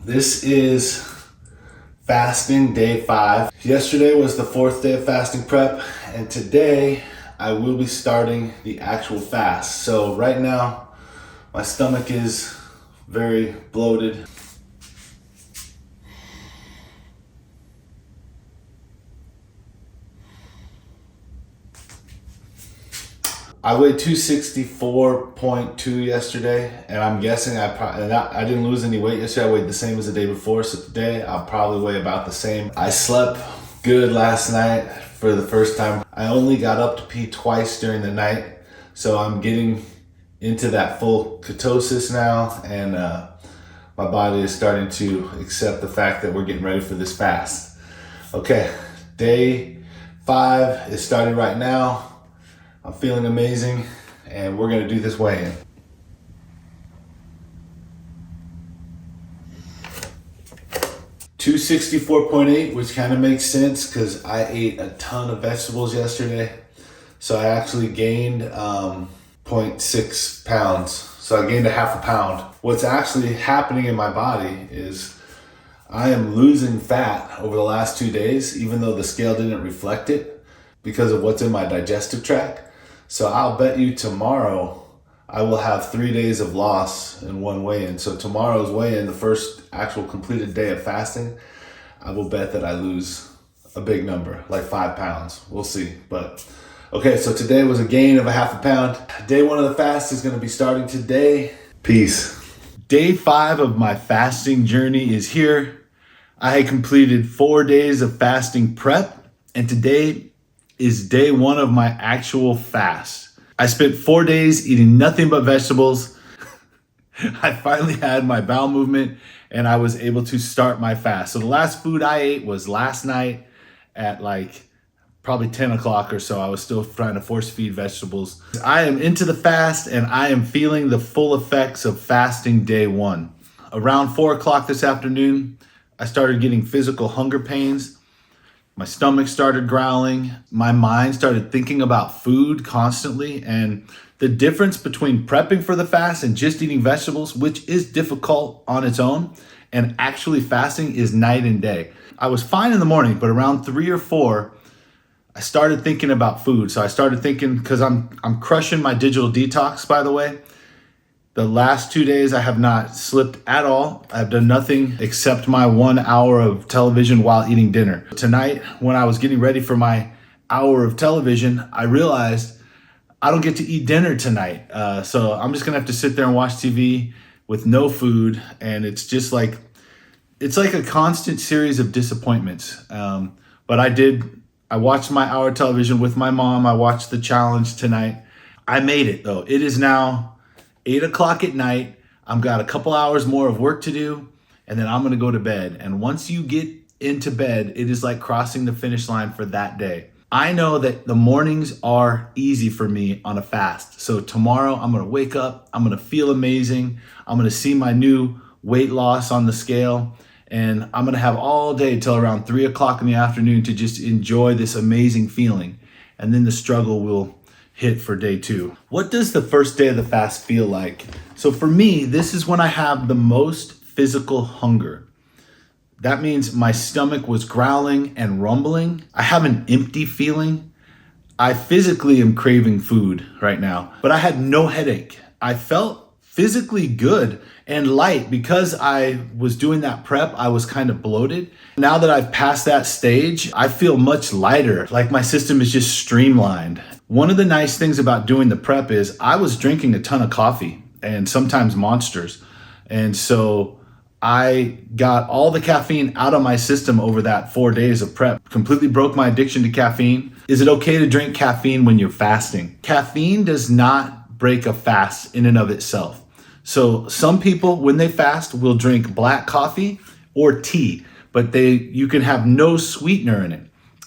This is fasting day 5. Yesterday was the 4th day of fasting prep, and today I will be starting the actual fast. So right now, my stomach is very bloated. I weighed 264.2 yesterday, and I'm guessing I didn't lose any weight yesterday. I weighed the same as the day before, so today I'll probably weigh about the same. I slept good last night for the first time. I only got up to pee twice during the night, so I'm getting into that full ketosis now, and my body is starting to accept the fact that we're getting ready for this fast. Okay, day 5 is starting right now. I'm feeling amazing, and we're gonna do this weigh-in. $264.8, which kind of makes sense because I ate a ton of vegetables yesterday. So I actually gained 0.6 pounds. So I gained a half a pound. What's actually happening in my body is I am losing fat over the last 2 days, even though the scale didn't reflect it because of what's in my digestive tract. So I'll bet you tomorrow I will have 3 days of loss in one weigh-in. So tomorrow's weigh-in, the first actual completed day of fasting, I will bet that I lose a big number, like 5 pounds. We'll see. But okay, so today was a gain of a half a pound. Day 1 of the fast is going to be starting today. Peace. Day 5 of my fasting journey is here. I had completed 4 days of fasting prep, and today is day 1 of my actual fast. I spent 4 days eating nothing but vegetables. I finally had my bowel movement and I was able to start my fast. So the last food I ate was last night at like probably 10 o'clock or so. I was still trying to force feed vegetables. I am into the fast and I am feeling the full effects of fasting day 1. Around 4 o'clock this afternoon, I started getting physical hunger pains. My stomach started growling. My mind started thinking about food constantly. And the difference between prepping for the fast and just eating vegetables, which is difficult on its own, and actually fasting is night and day. I was fine in the morning, but around 3 or 4, I started thinking about food. So I started thinking, because I'm crushing my digital detox, by the way. The last 2 days, I have not slept at all. I've done nothing except my 1 hour of television while eating dinner. Tonight, when I was getting ready for my hour of television, I realized I don't get to eat dinner tonight. So I'm just gonna have to sit there and watch TV with no food. And it's just like, it's like a constant series of disappointments. But I watched my hour of television with my mom. I watched the challenge tonight. I made it though. It is now 8 o'clock at night. I've got a couple hours more of work to do, and then I'm gonna go to bed. And once you get into bed, it is like crossing the finish line for that day. I know that the mornings are easy for me on a fast. So tomorrow I'm gonna wake up, I'm gonna feel amazing. I'm gonna see my new weight loss on the scale, and I'm gonna have all day till around 3 o'clock in the afternoon to just enjoy this amazing feeling. And then the struggle will hit for day 2. What does the first day of the fast feel like? So for me, this is when I have the most physical hunger. That means my stomach was growling and rumbling. I have an empty feeling. I physically am craving food right now, but I had no headache. I felt physically good and light because I was doing that prep. I was kind of bloated. Now that I've passed that stage, I feel much lighter, like my system is just streamlined. One of the nice things about doing the prep is I was drinking a ton of coffee and sometimes Monsters. And so I got all the caffeine out of my system over that 4 days of prep. Completely broke my addiction to caffeine. Is it okay to drink caffeine when you're fasting? Caffeine does not break a fast in and of itself. So some people, when they fast, will drink black coffee or tea, but you can have no sweetener in it.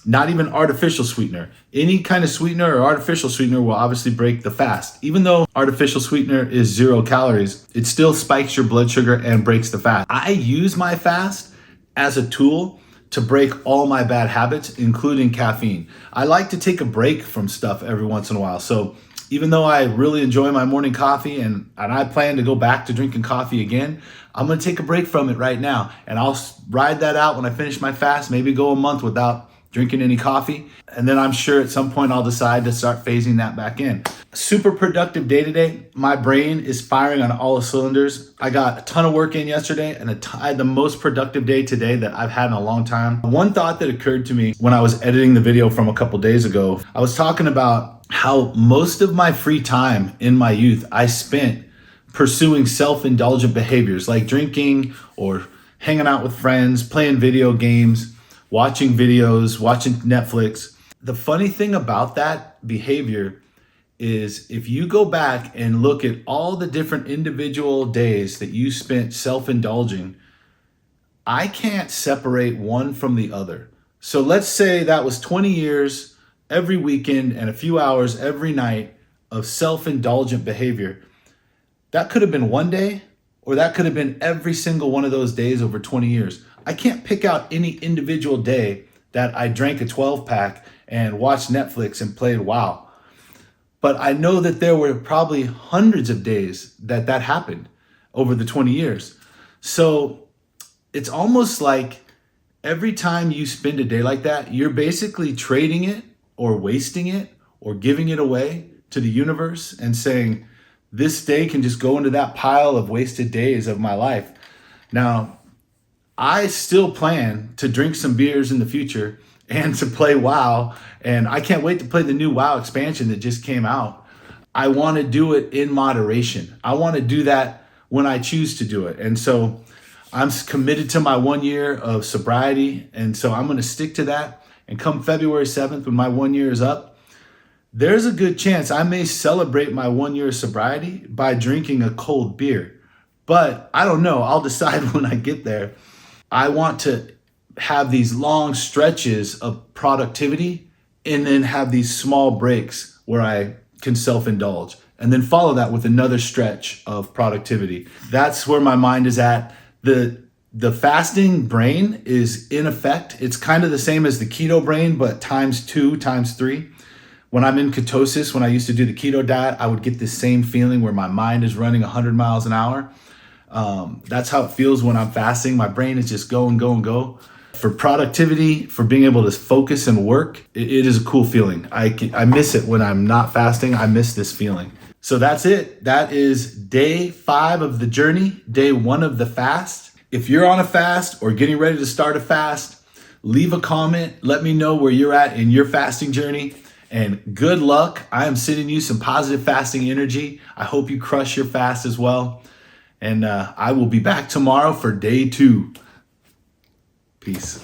Not even artificial sweetener. Any kind of sweetener or artificial sweetener will obviously break the fast. Even though artificial sweetener is 0 calories, it still spikes your blood sugar and breaks the fast. I use my fast as a tool to break all my bad habits, including caffeine. I like to take a break from stuff every once in a while. So even though I really enjoy my morning coffee and I plan to go back to drinking coffee again, I'm gonna take a break from it right now. And I'll ride that out when I finish my fast, maybe go a month without drinking any coffee. And then I'm sure at some point I'll decide to start phasing that back in. Super productive day today. My brain is firing on all the cylinders. I got a ton of work in yesterday and I had the most productive day today that I've had in a long time. One thought that occurred to me when I was editing the video from a couple days ago, I was talking about how most of my free time in my youth I spent pursuing self-indulgent behaviors like drinking or hanging out with friends, playing video games, watching videos, watching Netflix. The funny thing about that behavior is if you go back and look at all the different individual days that you spent self-indulging, I can't separate one from the other. So let's say that was 20 years, every weekend and a few hours every night of self-indulgent behavior. That could have been one day, or that could have been every single one of those days over 20 years. I can't pick out any individual day that I drank a 12 pack and watched Netflix and played WoW. But I know that there were probably hundreds of days that happened over the 20 years. So it's almost like every time you spend a day like that, you're basically trading it or wasting it or giving it away to the universe and saying, this day can just go into that pile of wasted days of my life. Now, I still plan to drink some beers in the future and to play WoW. And I can't wait to play the new WoW expansion that just came out. I want to do it in moderation. I want to do that when I choose to do it. And so I'm committed to my 1 year of sobriety. And so I'm going to stick to that. And come February 7th, when my 1 year is up, there's a good chance I may celebrate my 1 year of sobriety by drinking a cold beer. But I don't know. I'll decide when I get there. I want to have these long stretches of productivity and then have these small breaks where I can self-indulge and then follow that with another stretch of productivity. That's where my mind is at. The fasting brain is in effect. It's kind of the same as the keto brain, but times 2, times 3. When I'm in ketosis, when I used to do the keto diet, I would get this same feeling where my mind is running 100 miles an hour. That's how it feels when I'm fasting. My brain is just go and go and go. For productivity, for being able to focus and work, it is a cool feeling. I miss it when I'm not fasting. I miss this feeling. So that's it. That is day 5 of the journey, day 1 of the fast. If you're on a fast or getting ready to start a fast, leave a comment. Let me know where you're at in your fasting journey. And good luck. I am sending you some positive fasting energy. I hope you crush your fast as well. And I will be back tomorrow for day 2. Peace.